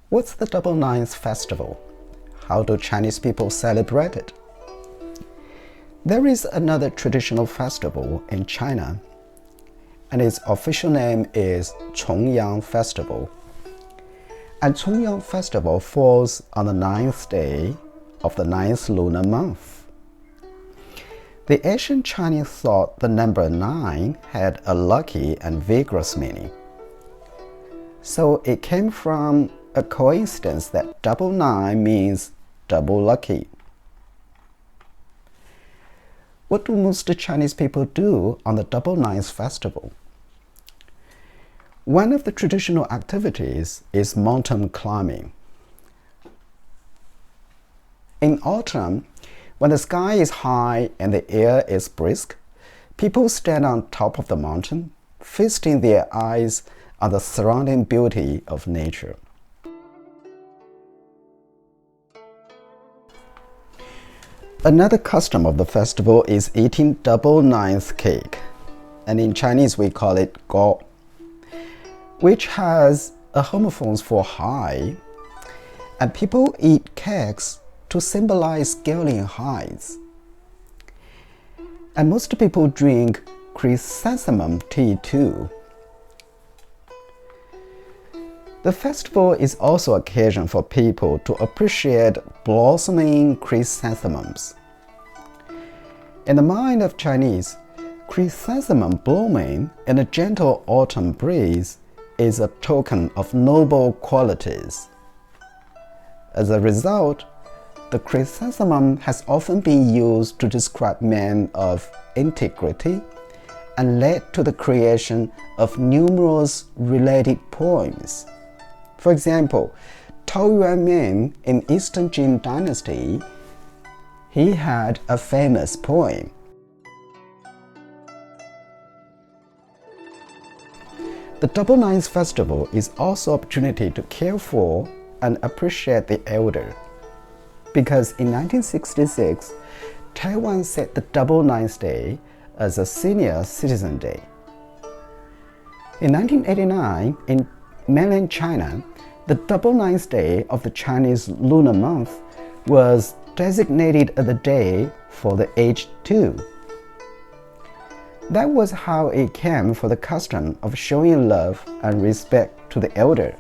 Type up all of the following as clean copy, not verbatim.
What's the Double Ninth Festival? How do Chinese people celebrate it? There is another traditional festival in China, and its official name is Chong Yang Festival. And Chong Yang Festival falls on the 9th day of the 9th lunar month. The ancient Chinese thought the number 9 had a lucky and vigorous meaning. So it came from a coincidence that double 9 means double lucky. What do most Chinese people do on the Double Ninth Festival? One of the traditional activities is mountain climbing. In autumn, when the sky is high and the air is brisk, people stand on top of the mountain, feasting their eyes on the surrounding beauty of nature. Another custom of the festival is eating double ninth cake, and in Chinese we call it gao, which has a homophone for high, and people eat cakes to symbolize scaling heights. And most people drink chrysanthemum tea too. The festival is also an occasion for people to appreciate blossoming chrysanthemums. In the mind of Chinese, chrysanthemum blooming in a gentle autumn breeze is a token of noble qualities. As a result, the chrysanthemum has often been used to describe men of integrity and led to the creation of numerous related poems. For example, Tao Yuanming in Eastern Jin Dynasty, he had a famous poem. The Double Ninth Festival is also an opportunity to care for and appreciate the elder, because in 1966, Taiwan set the Double Ninth Day as a Senior Citizen Day. In 1989, in mainland China, the Double Ninth Day of the Chinese lunar month was designated as the day for the aged too. That was how it came for the custom of showing love and respect to the elder.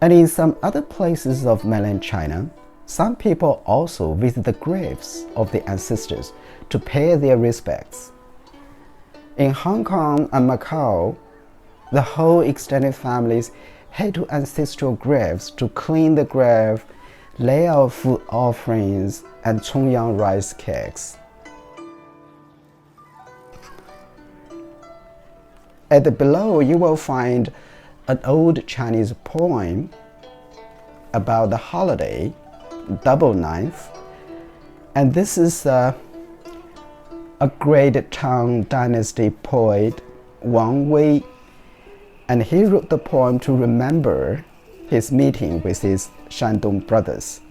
And in some other places of mainland China, some people also visit the graves of the ancestors to pay their respects. In Hong Kong and Macau, the whole extended families head to ancestral graves to clean the grave, lay out food offerings, and Chong Yang rice cakes. At the below, you will find an old Chinese poem about the holiday, Double Ninth, and this is a great Tang Dynasty poet, Wang Wei, and he wrote the poem to remember his meeting with his Shandong brothers.